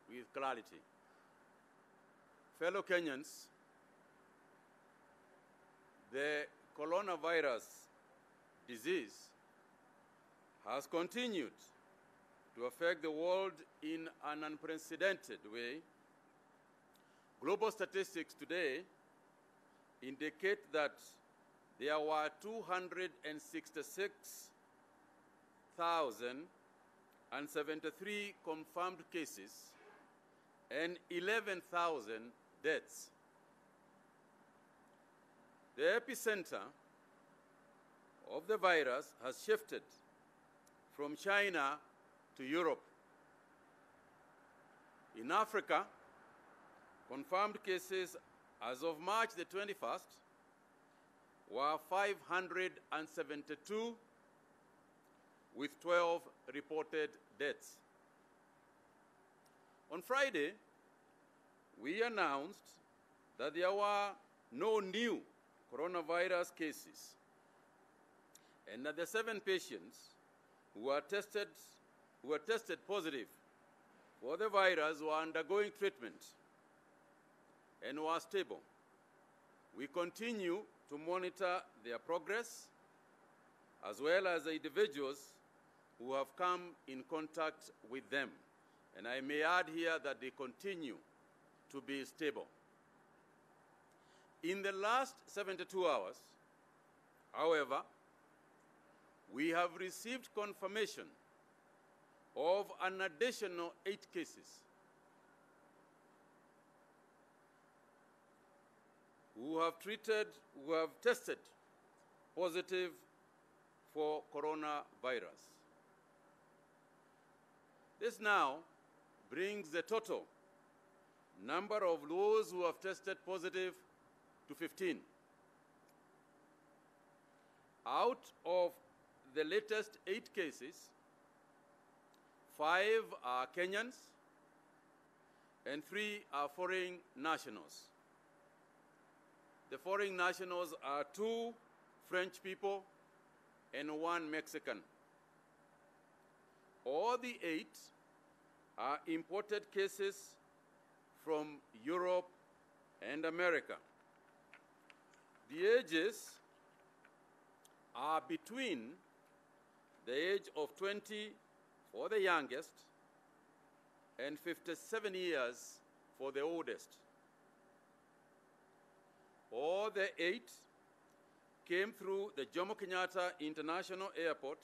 with clarity. Fellow Kenyans, the coronavirus disease has continued to affect the world in an unprecedented way. Global statistics today indicate that there were 266,073 confirmed cases and 11,000 deaths. The epicenter of the virus has shifted from China to Europe. In Africa, confirmed cases as of March the 21st were 572, with 12 reported deaths. On Friday, we announced that there were no new coronavirus cases and that the 7 patients who were tested positive for the virus were undergoing treatment and were stable. We continue to monitor their progress, as well as the individuals who have come in contact with them. And I may add here that they continue to be stable. In the last 72 hours, however, we have received confirmation of an additional 8 cases who have tested positive for coronavirus. This now brings the total number of those who have tested positive to 15. Out of the latest 8 cases, 5 are Kenyans and 3 are foreign nationals. The foreign nationals are 2 French people and 1 Mexican. All the 8 are imported cases from Europe and America. The ages are between the age of 20 for the youngest and 57 years for the oldest. All the 8 came through the Jomo Kenyatta International Airport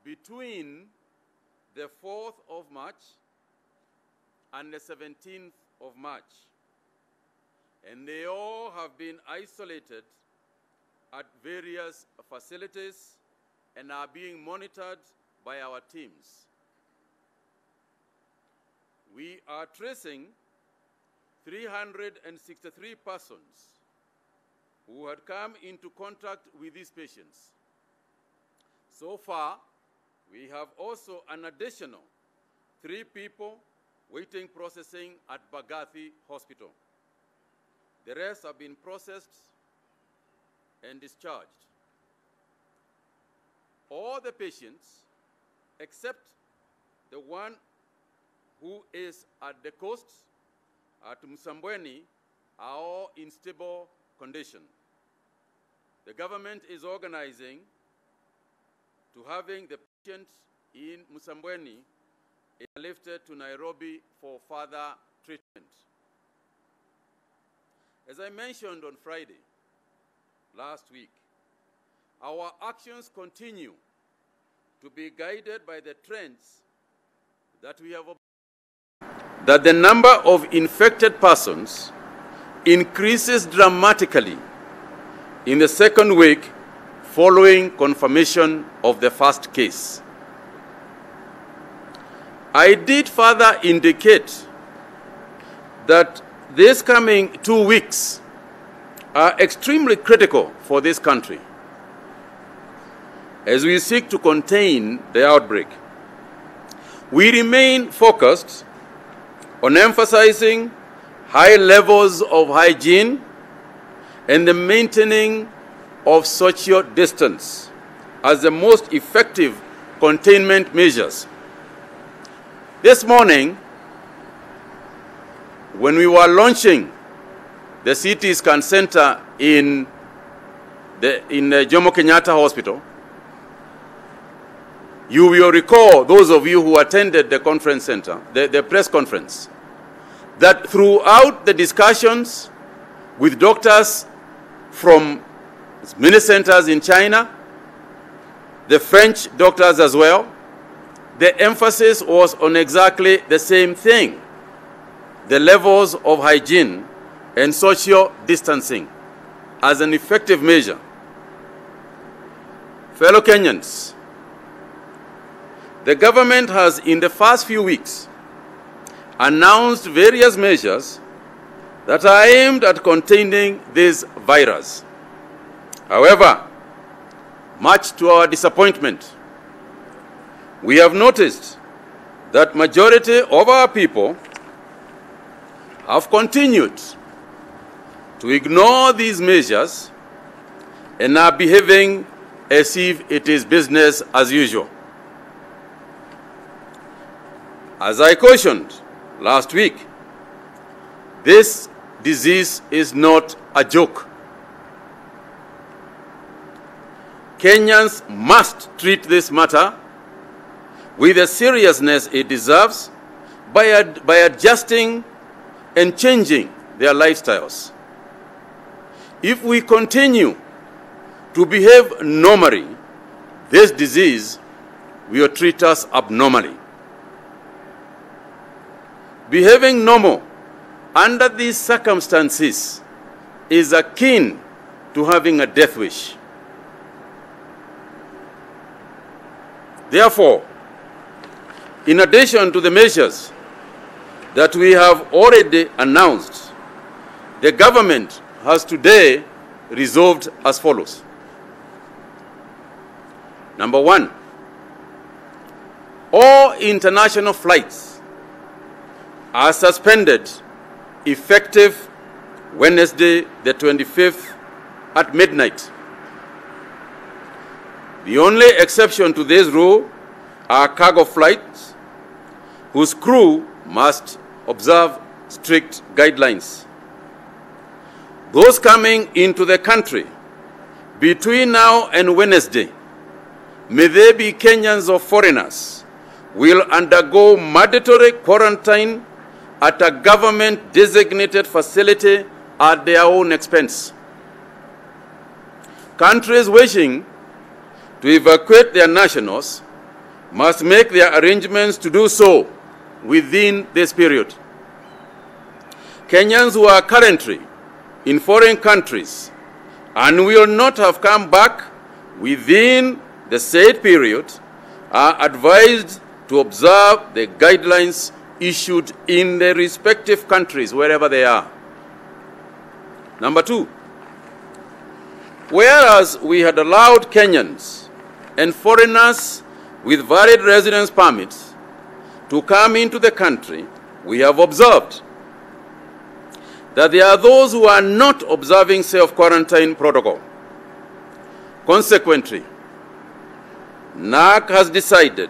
between the 4th of March and the 17th of March. And they all have been isolated at various facilities and are being monitored by our teams. We are tracing 363 persons who had come into contact with these patients. So far, we have also an additional 3 people waiting processing at Bagathi Hospital. The rest have been processed and discharged. All the patients, except the one who is at the coast, at Msambweni, are all in stable condition. The government is organizing to having the patients in Msambweni airlifted to Nairobi for further treatment. As I mentioned on Friday last week, our actions continue to be guided by the trends that we have observed. That the number of infected persons increases dramatically in the second week following confirmation of the first case. I did further indicate that these coming 2 weeks are extremely critical for this country as we seek to contain the outbreak. We remain focused on emphasizing high levels of hygiene and the maintaining of social distance as the most effective containment measures. This morning, when we were launching the CT scan center in Jomo Kenyatta Hospital, you will recall, those of you who attended the conference center, the press conference, that throughout the discussions with doctors from many centers in China, the French doctors as well, the emphasis was on exactly the same thing: the levels of hygiene and social distancing as an effective measure. Fellow Kenyans, the government has, in the first few weeks, announced various measures that are aimed at containing this virus. However, much to our disappointment, we have noticed that majority of our people have continued to ignore these measures and are behaving as if it is business as usual. As I cautioned last week, this disease is not a joke. Kenyans must treat this matter with the seriousness it deserves by adjusting and changing their lifestyles. If we continue to behave normally, this disease will treat us abnormally. Behaving normal under these circumstances is akin to having a death wish. Therefore, in addition to the measures that we have already announced, the government has today resolved as follows. Number one, all international flights are suspended effective Wednesday, the 25th at midnight. The only exception to this rule are cargo flights whose crew must observe strict guidelines. Those coming into the country between now and Wednesday, may they be Kenyans or foreigners, will undergo mandatory quarantine at a government-designated facility at their own expense. Countries wishing to evacuate their nationals must make their arrangements to do so within this period. Kenyans who are currently in foreign countries and will not have come back within the said period are advised to observe the guidelines issued in their respective countries, wherever they are. Number two, whereas we had allowed Kenyans and foreigners with valid residence permits to come into the country, we have observed that there are those who are not observing self-quarantine protocol. Consequently, NAC has decided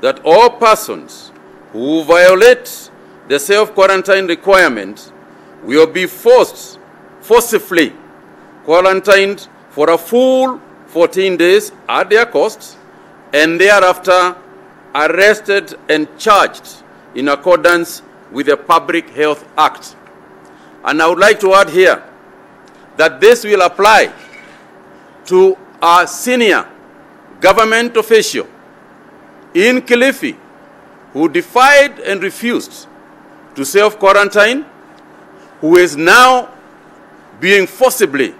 that all persons who violate the self-quarantine requirement will be forcibly quarantined for a full 14 days at their cost, and thereafter arrested and charged in accordance with the Public Health Act. And I would like to add here that this will apply to a senior government official in Kilifi who defied and refused to self-quarantine, who is now being forcibly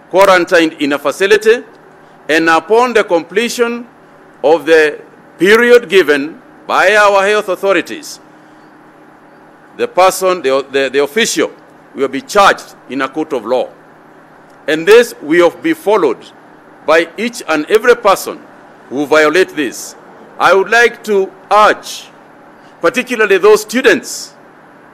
quarantined in a facility, and upon the completion of the period given by our health authorities, the person, the official, will be charged in a court of law. And this will be followed by each and every person who violates this. I would like to urge, particularly those students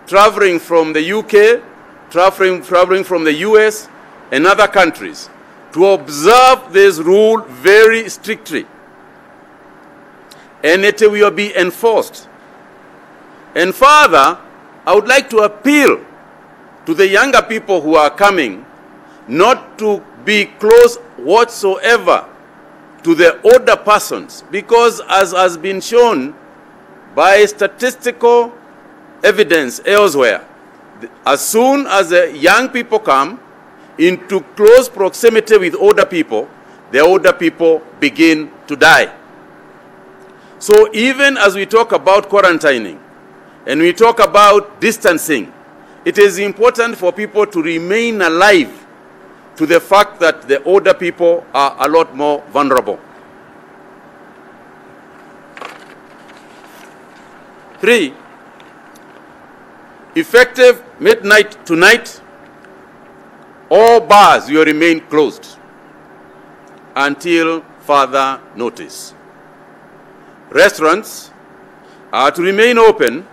traveling from the UK, traveling from the US and other countries, to observe this rule very strictly. And it will be enforced. And further, I would like to appeal to the younger people who are coming not to be close whatsoever to the older persons, because as has been shown by statistical evidence elsewhere, as soon as the young people come into close proximity with older people, the older people begin to die. So even as we talk about quarantining and we talk about distancing, it is important for people to remain alive to the fact that the older people are a lot more vulnerable. 3, effective midnight tonight, all bars will remain closed until further notice. Restaurants are to remain open,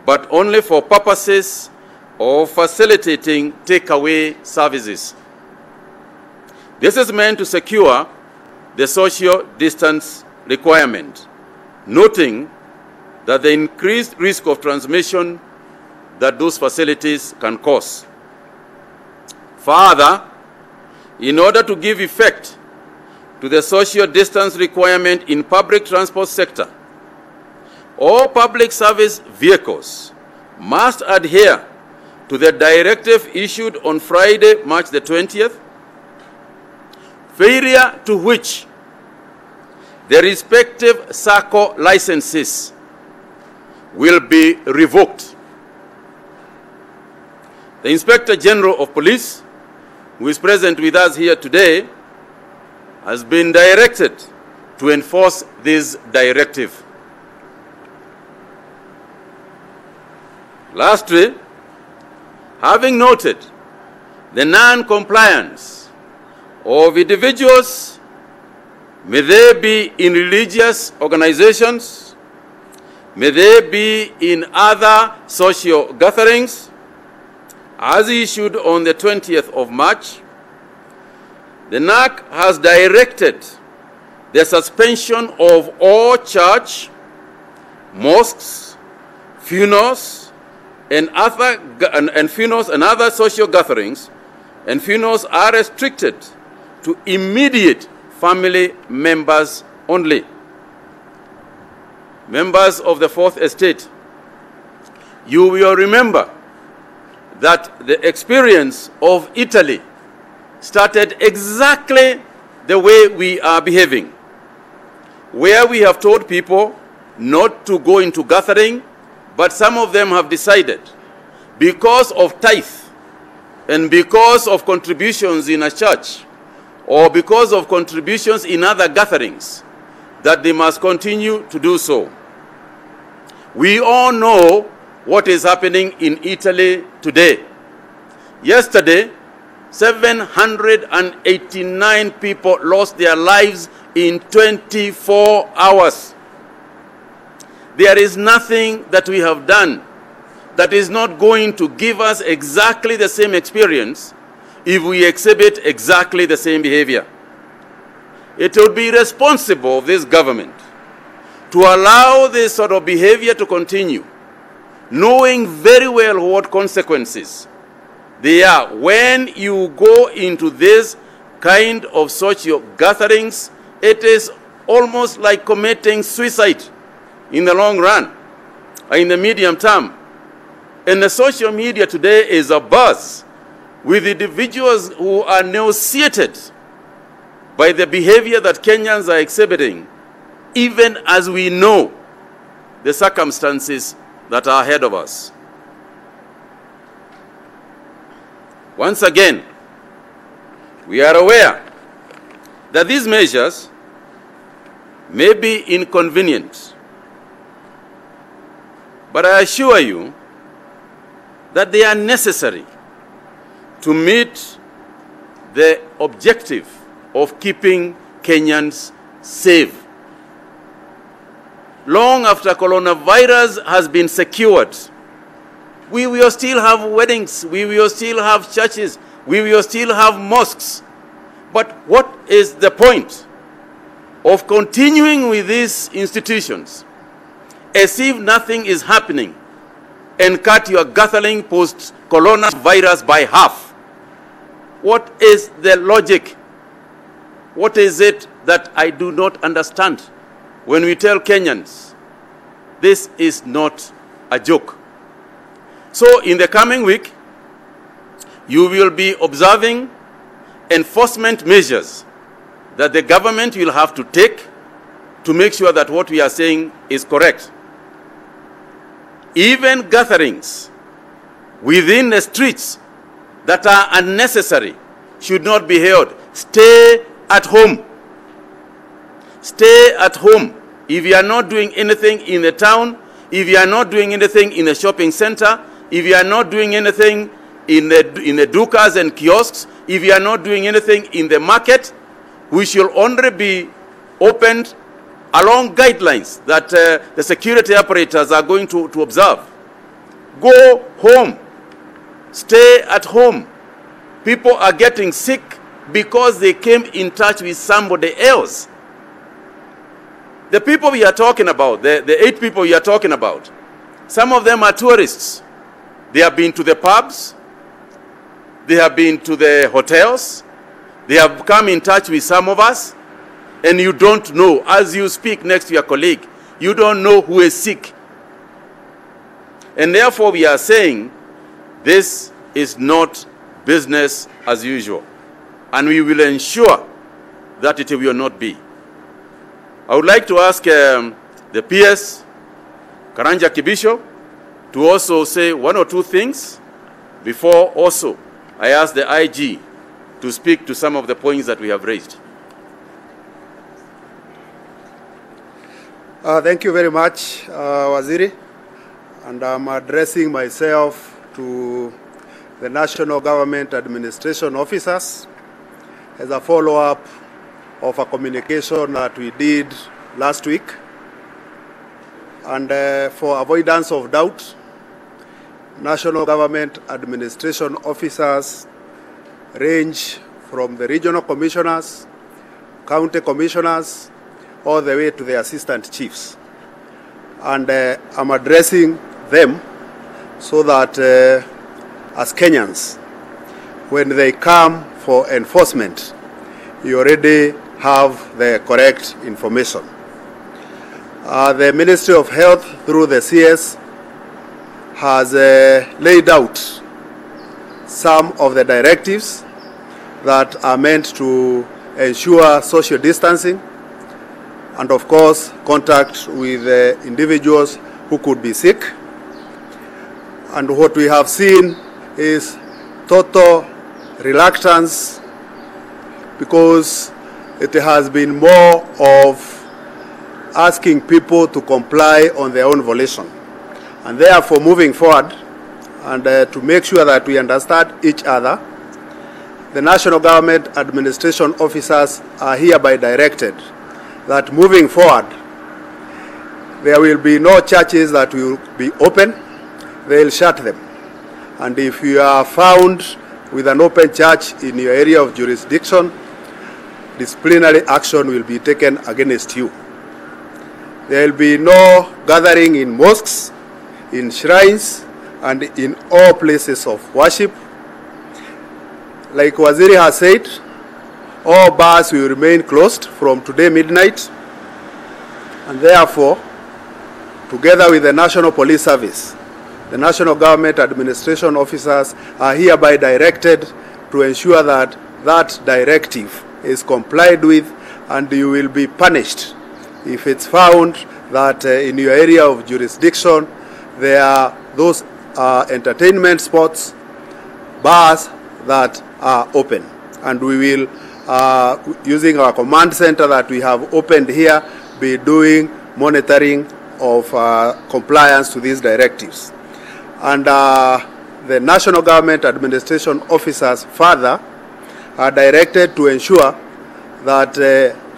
but only for purposes of facilitating takeaway services. This is meant to secure the social distance requirement, noting that the increased risk of transmission that those facilities can cause. Further, in order to give effect to the social distance requirement in public transport sector, all public service vehicles must adhere to the directive issued on Friday, March the 20th, failure to which the respective SACCO licenses will be revoked. The Inspector General of Police, who is present with us here today, has been directed to enforce this directive. Lastly, having noted the non-compliance of individuals, may they be in religious organizations, may they be in other social gatherings, as issued on the 20th of March, the NAC has directed the suspension of all church, mosques, funerals, and other social gatherings, and funerals are restricted to immediate family members only. Members of the Fourth Estate, you will remember that the experience of Italy started exactly the way we are behaving, where we have told people not to go into gathering, but some of them have decided, because of tithe and because of contributions in a church or because of contributions in other gatherings, that they must continue to do so. We all know what is happening in Italy today. Yesterday, 789 people lost their lives in 24 hours. There is nothing that we have done that is not going to give us exactly the same experience if we exhibit exactly the same behavior. It would be irresponsible of this government to allow this sort of behavior to continue, knowing very well what consequences they are. When you go into this kind of social gatherings, it is almost like committing suicide in the long run, or in the medium term. And the social media today is abuzz with individuals who are nauseated by the behavior that Kenyans are exhibiting, even as we know the circumstances that are ahead of us. Once again, we are aware that these measures may be inconvenient, but I assure you that they are necessary to meet the objective of keeping Kenyans safe. Long after coronavirus has been secured, we will still have weddings, we will still have churches, we will still have mosques. But what is the point of continuing with these institutions as if nothing is happening and cut your gathering post-coronavirus by half. What is the logic? What is it that I do not understand when we tell Kenyans this is not a joke? So in the coming week, you will be observing enforcement measures that the government will have to take to make sure that what we are saying is correct. Even gatherings within the streets that are unnecessary should not be held. Stay at home. Stay at home. If you are not doing anything in the town, if you are not doing anything in the shopping center, if you are not doing anything in the dukas and kiosks, if you are not doing anything in the market, we shall only be opened along guidelines that the security operators are going to observe. Go home. Stay at home. People are getting sick because they came in touch with somebody else. The people we are talking about, the 8 people we are talking about, some of them are tourists. They have been to the pubs. They have been to the hotels. They have come in touch with some of us. And you don't know, as you speak next to your colleague, you don't know who is sick. And therefore we are saying this is not business as usual. And we will ensure that it will not be. I would like to ask the PS, Karanja Kibisho, to also say 1 or 2 things before also I ask the IG to speak to some of the points that we have raised. Thank you very much, Waziri. And I'm addressing myself to the National Government Administration officers as a follow-up of a communication that we did last week. And for avoidance of doubt, National Government Administration officers range from the regional commissioners, county commissioners, all the way to the assistant chiefs. And I'm addressing them so that as Kenyans, when they come for enforcement, you already have the correct information. The Ministry of Health through the CS has laid out some of the directives that are meant to ensure social distancing and of course contact with individuals who could be sick. And what we have seen is total reluctance because it has been more of asking people to comply on their own volition. And therefore moving forward and to make sure that we understand each other, the National Government Administration officers are hereby directed that moving forward, there will be no churches that will be open, they'll shut them. And if you are found with an open church in your area of jurisdiction, disciplinary action will be taken against you. There will be no gathering in mosques, in shrines, and in all places of worship. Like Waziri has said, all bars will remain closed from today midnight, and therefore, together with the National Police Service, the National Government Administration officers are hereby directed to ensure that that directive is complied with, and you will be punished if it's found that in your area of jurisdiction there are those entertainment spots, bars that are open. And we will, using our command center that we have opened here, be doing monitoring of compliance to these directives. And the National Government Administration officers further are directed to ensure that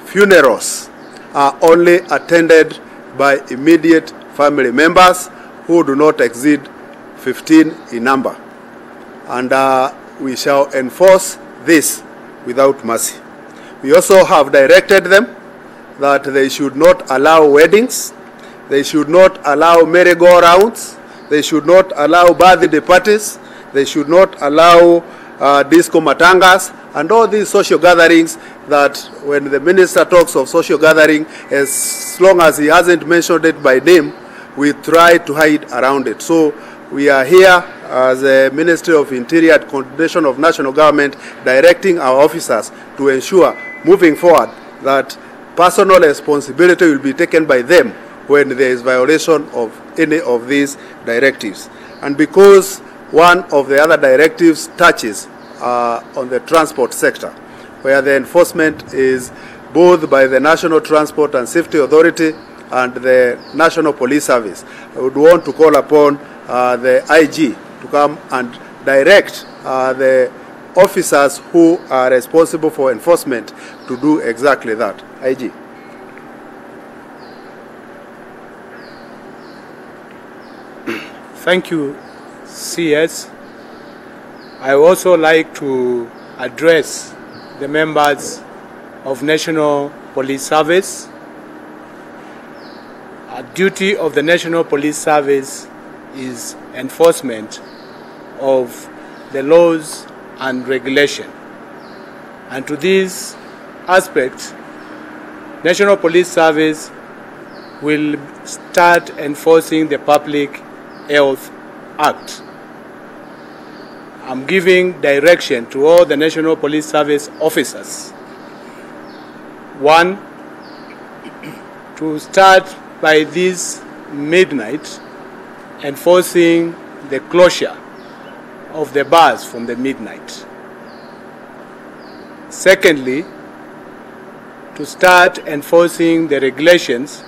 funerals are only attended by immediate family members who do not exceed 15 in number. And we shall enforce this without mercy. We also have directed them that they should not allow weddings, they should not allow merry-go-rounds, They should not allow birthday parties. They should not allow disco matangas and all these social gatherings that when the minister talks of social gathering, as long as he hasn't mentioned it by name, we try to hide around it. So we are here as a Ministry of Interior and Coordination of National Government directing our officers to ensure moving forward that personal responsibility will be taken by them when there is violation of any of these directives. And because one of the other directives touches on the transport sector, where the enforcement is both by the National Transport and Safety Authority and the National Police Service, I would want to call upon the IG to come and direct the officers who are responsible for enforcement to do exactly that. IG. Thank you, CS. I would also like to address the members of National Police Service. A duty of the National Police Service is enforcement of the laws and regulation. And to this aspect, National Police Service will start enforcing the Public Health Act. I'm giving direction to all the National Police Service officers. One, to start by this midnight enforcing the closure of the bars from the midnight. Secondly, to start enforcing the regulations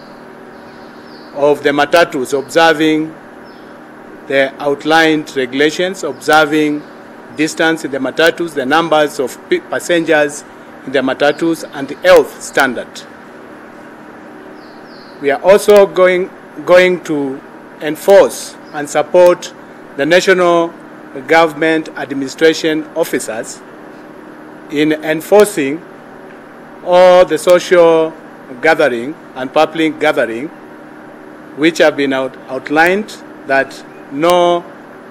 of the matatus, observing the outlined regulations, observing distance in the matatus, the numbers of passengers in the matatus, and the health standard. We are also going to enforce and support the national government administration officers in enforcing all the social gathering and public gathering which have been outlined, that no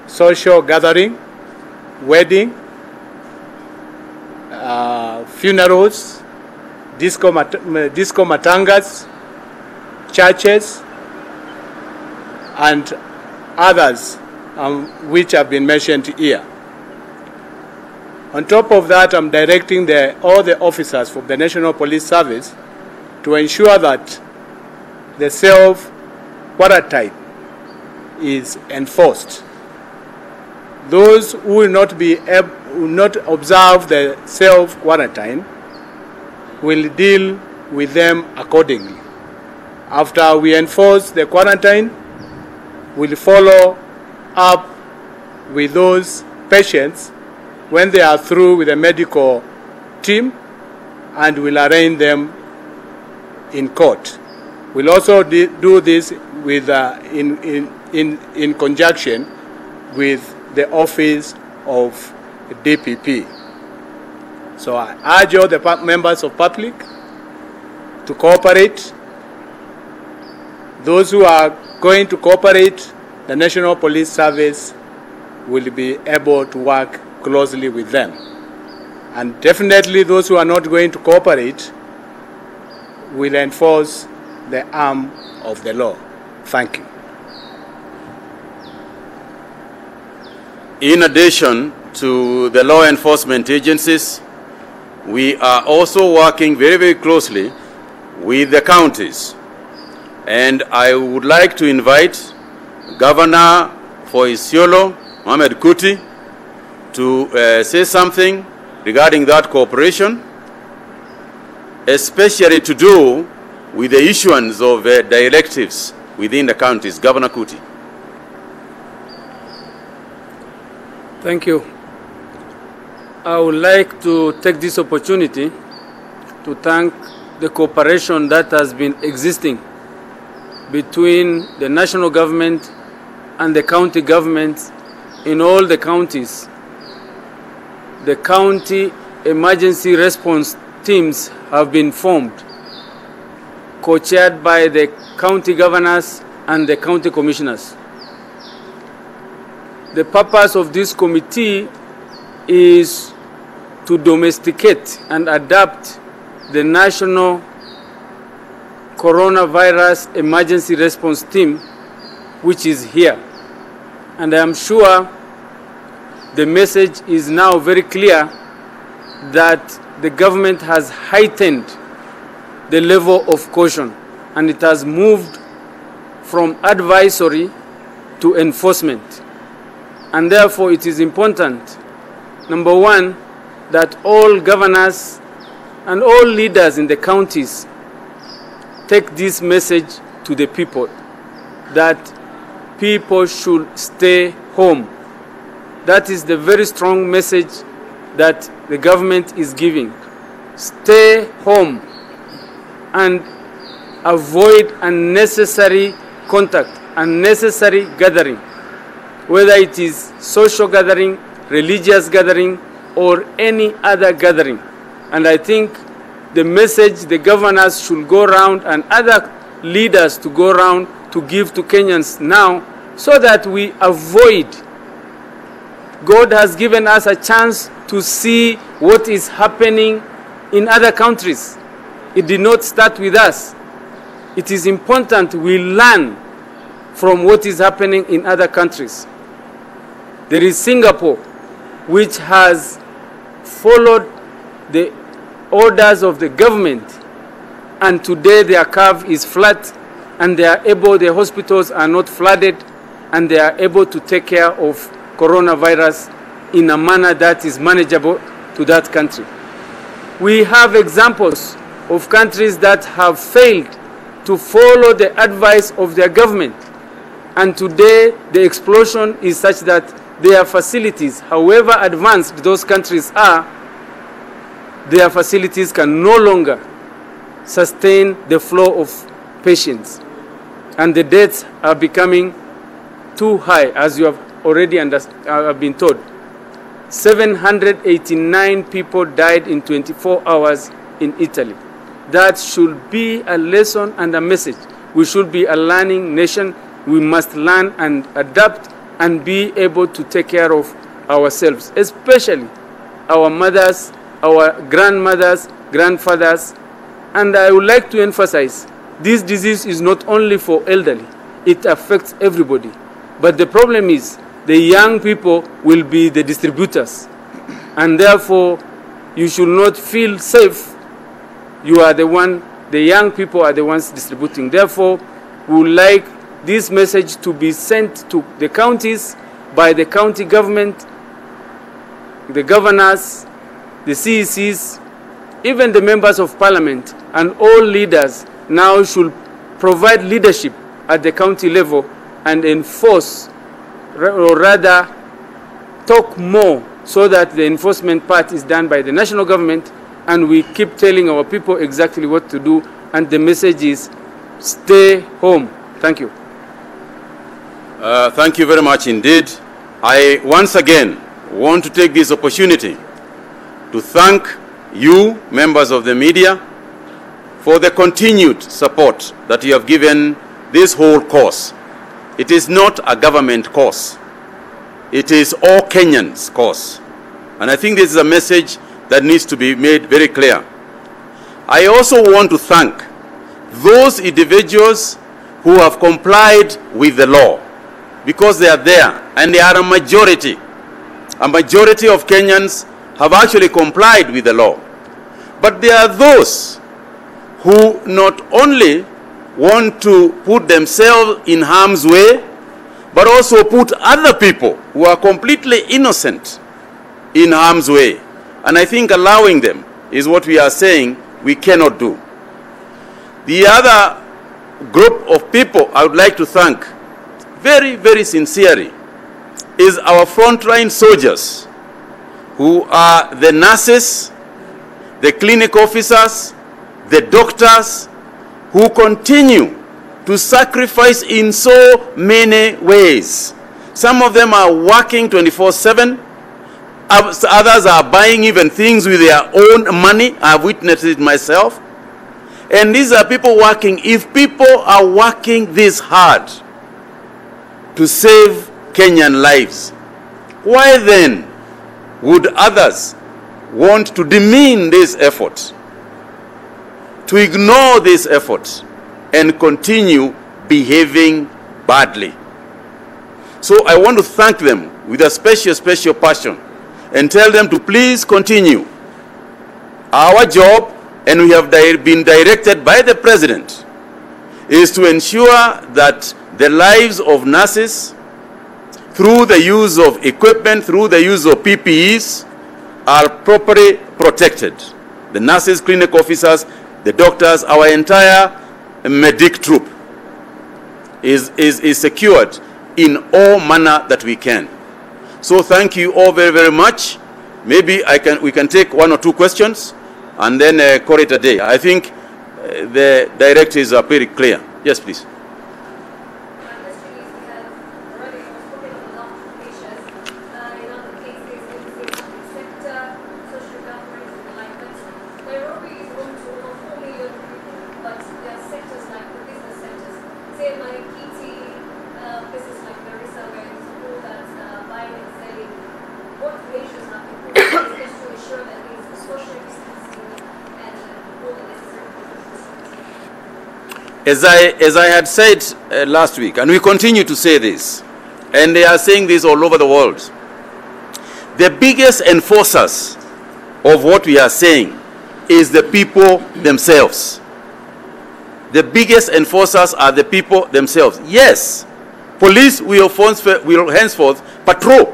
social gathering, wedding, funerals, disco matangas, churches, and others which have been mentioned here. On top of that, I'm directing all the officers from the National Police Service to ensure that the self-quarantine is enforced. Those who will not observe the self-quarantine will deal with them accordingly. After we enforce the quarantine, we'll follow up with those patients when they are through with the medical team, and we'll arraign them in court. We'll also do this with, in conjunction with the office of DPP. So I urge all the members of public to cooperate. Those who are going to cooperate, the National Police Service will be able to work closely with them. And definitely those who are not going to cooperate will enforce the arm of the law. Thank you. In addition to the law enforcement agencies, we are also working very, very closely with the counties. And I would like to invite Governor for Isiolo, Mohamed Kuti, to say something regarding that cooperation, especially to do with the issuance of directives within the counties. Governor Kuti. Thank you. I would like to take this opportunity to thank the cooperation that has been existing between the national government and the county governments in all the counties. The county emergency response teams have been formed, co-chaired by the county governors and the county commissioners. the purpose of this committee is to domesticate and adapt the National Coronavirus Emergency Response Team, which is here. And I am sure the message is now very clear that the government has heightened the level of caution, and it has moved from advisory to enforcement. And therefore it is important, number one, that all governors and all leaders in the counties take this message to the people, that people should stay home. That is the very strong message that the government is giving. Stay home and avoid unnecessary contact, unnecessary gathering, whether it is social gathering, religious gathering, or any other gathering. And I think the message the governors should go around and other leaders to go around to give to Kenyans now, so that we avoid. God has given us a chance to see what is happening in other countries. It did not start with us. It is important we learn from what is happening in other countries. There is Singapore, which has followed the orders of the government, and today their curve is flat, and they are able, the hospitals are not flooded, and they are able to take care of coronavirus in a manner that is manageable to that country. We have examples of countries that have failed to follow the advice of their government, and today the explosion is such that their facilities, however advanced those countries are, their facilities can no longer sustain the flow of patients, and the deaths are becoming too high, as you have already been told. 789 people died in 24 hours in Italy. That should be a lesson and a message. We should be a learning nation. We must learn and adapt and be able to take care of ourselves, especially our mothers, our grandmothers, grandfathers. And I would like to emphasize, this disease is not only for elderly, it affects everybody. But the problem is, the young people will be the distributors. And therefore, you should not feel safe. You are the one, the young people are the ones distributing. Therefore, we would like this message to be sent to the counties by the county government, the governors, the CECs, even the members of parliament, and all leaders now should provide leadership at the county level and enforce, or rather talk more, so that the enforcement part is done by the national government, and we keep telling our people exactly what to do, and the message is stay home. Thank you. Thank you very much indeed. I once again want to take this opportunity to thank you, members of the media, for the continued support that you have given this whole cause. It is not a government cause. It is all Kenyans' cause. And I think this is a message that needs to be made very clear. I also want to thank those individuals who have complied with the law, because they are there, and they are a majority. A majority of Kenyans have actually complied with the law. But there are those who not only want to put themselves in harm's way, but also put other people who are completely innocent in harm's way. And I think allowing them is what we are saying we cannot do. The other group of people I would like to thank very, very sincerely is our frontline soldiers, who are the nurses, the clinic officers, the doctors, who continue to sacrifice in so many ways. Some of them are working 24/7. Others are buying even things with their own money. I've witnessed it myself. And these are people working. If people are working this hard to save Kenyan lives, why then would others want to demean this effort, to ignore this effort, and continue behaving badly? So I want to thank them with a special passion and tell them to please continue. Our job, and we have been directed by the President, is to ensure that the lives of nurses, through the use of equipment, through the use of PPEs, are properly protected. The nurses, clinic officers, the doctors, our entire medic troop is secured in all manner that we can. So thank you all very, very much. Maybe we can take one or two questions and then call it a day. I think the directives are pretty clear. Yes, please. As I had said last week, and we continue to say this, and they are saying this all over the world, the biggest enforcers of what we are saying is the people themselves. The biggest enforcers are the people themselves. Yes, police will henceforth patrol,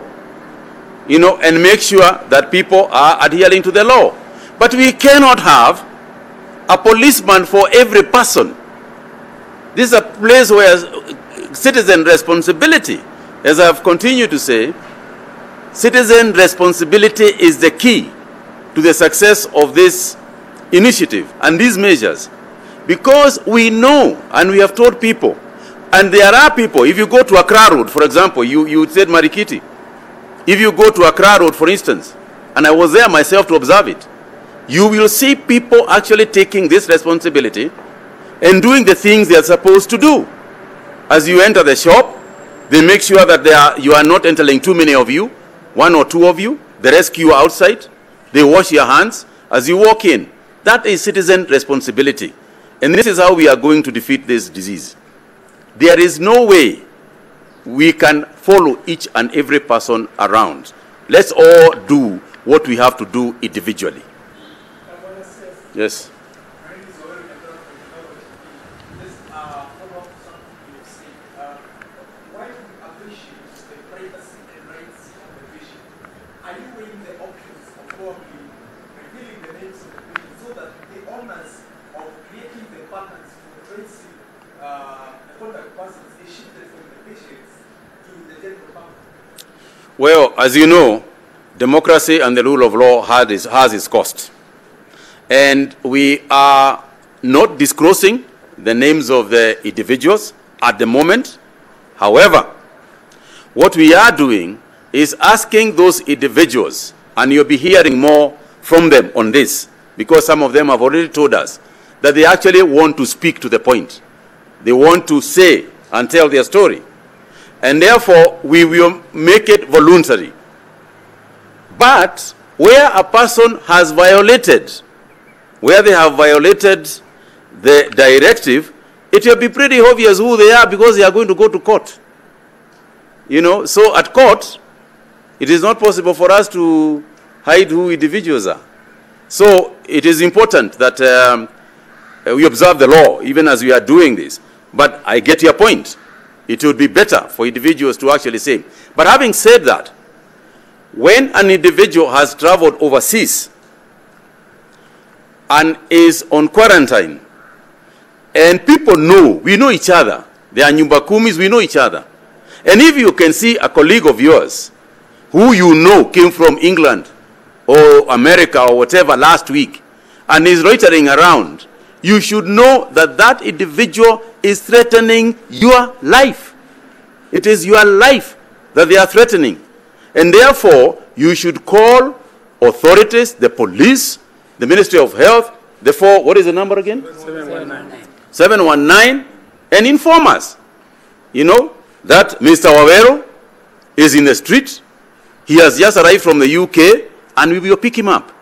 and make sure that people are adhering to the law. But we cannot have a policeman for every person. This is a place where citizen responsibility, as I have continued to say, citizen responsibility is the key to the success of this initiative and these measures. Because we know, and we have told people, and there are people, if you go to Accra Road, for example, you said Marikiti, if you go to Accra Road, for instance, and I was there myself to observe it, you will see people actually taking this responsibility and doing the things they are supposed to do. As you enter the shop, they make sure that you are not entering too many of you, one or two of you. They rescue you outside. They wash your hands as you walk in. That is citizen responsibility. And this is how we are going to defeat this disease. There is no way we can follow each and every person around. Let's all do what we have to do individually. Yes. Well, as you know, democracy and the rule of law has its cost. And we are not disclosing the names of the individuals at the moment. However, what we are doing is asking those individuals, and you'll be hearing more from them on this, because some of them have already told us that they actually want to speak to the point. They want to say and tell their story. And therefore, we will make it voluntary. But where a person has violated, where they have violated the directive, it will be pretty obvious who they are, because they are going to go to court. So at court, it is not possible for us to hide who individuals are. So it is important that we observe the law, even as we are doing this. But I get your point. It would be better for individuals to actually say. But having said that, when an individual has traveled overseas and is on quarantine, and people know, we know each other, they are Nyumba Kumis, we know each other. And if you can see a colleague of yours who you know came from England or America or whatever last week and is loitering around, you should know that that individual is threatening your life. It is your life that they are threatening. And therefore, you should call authorities, the police, the Ministry of Health, what is the number again? 719. 719, and inform us, that Mr. Wawero is in the street. He has just arrived from the UK, and we will pick him up.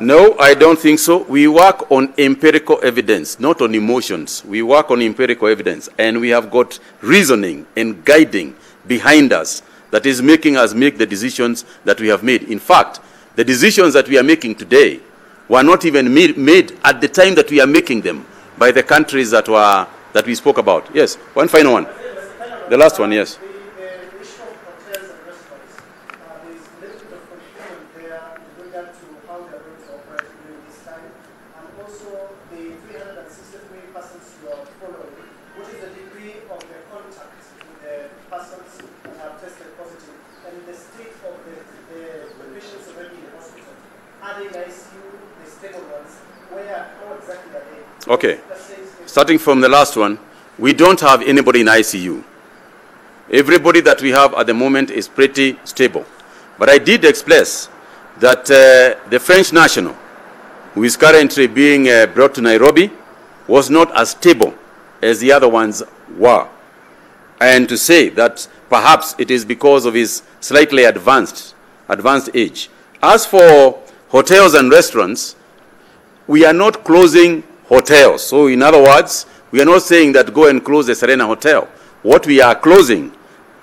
No, I don't think so. We work on empirical evidence, not on emotions. We work on empirical evidence, and we have got reasoning and guiding behind us that is making us make the decisions that we have made. In fact, the decisions that we are making today were not even made at the time that we are making them by the countries that we spoke about. Yes, one final one. The last one, yes. Okay, starting from the last one, we don't have anybody in ICU. Everybody that we have at the moment is pretty stable. But I did express that the French national, who is currently being brought to Nairobi, was not as stable as the other ones were. And to say that perhaps it is because of his slightly advanced age. As for hotels and restaurants, we are not closing hotels. So in other words, we are not saying that go and close the Serena Hotel. What we are closing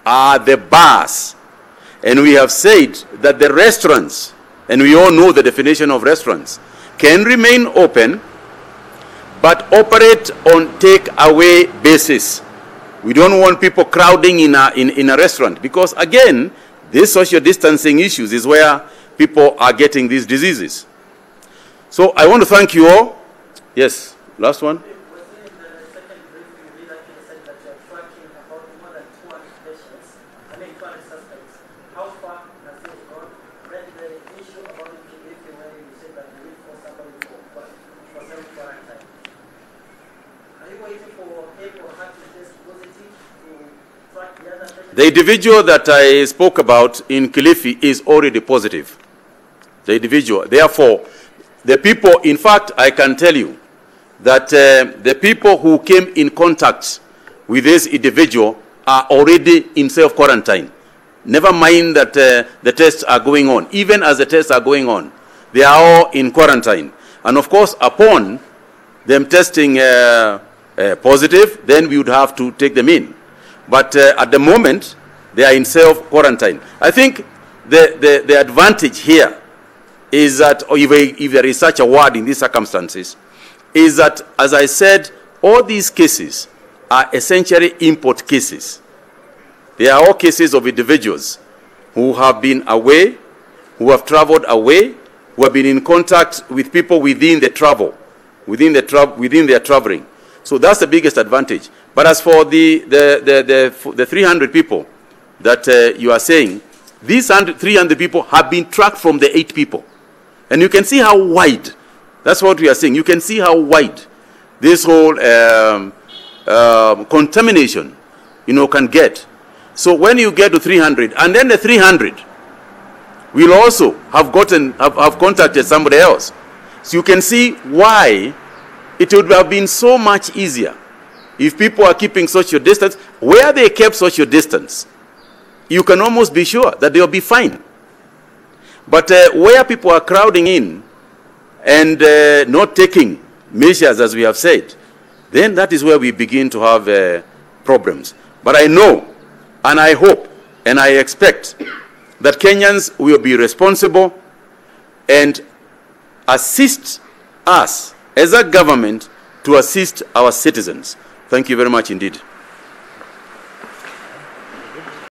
are the bars. And we have said that the restaurants, and we all know the definition of restaurants, can remain open, but operate on take-away basis. We don't want people crowding in a restaurant, because again, these social distancing issues is where people are getting these diseases. So I want to thank you all. Yes, last one. The individual that I spoke about in Kilifi is already positive. The individual. Therefore, the people, in fact, I can tell you that the people who came in contact with this individual are already in self-quarantine. Never mind that the tests are going on. Even as the tests are going on, they are all in quarantine. And of course, upon them testing positive, then we would have to take them in. But at the moment, they are in self-quarantine. I think the advantage here is that, or if there is such a word in these circumstances, is that, as I said, all these cases are essentially import cases. They are all cases of individuals who have been away, who have traveled away, who have been in contact with people within the travel, within their traveling. So that's the biggest advantage. But as for the 300 people that you are saying, these 300 people have been tracked from the 8 people. And you can see how wide, that's what we are saying, you can see how wide this whole contamination, can get. So when you get to 300, and then the 300 will also have contacted somebody else. So you can see why it would have been so much easier if people are keeping social distance. Where they kept social distance, you can almost be sure that they'll be fine. But where people are crowding in and not taking measures, as we have said, then that is where we begin to have problems. But I know, and I hope, and I expect that Kenyans will be responsible and assist us as a government to assist our citizens. Thank you very much indeed.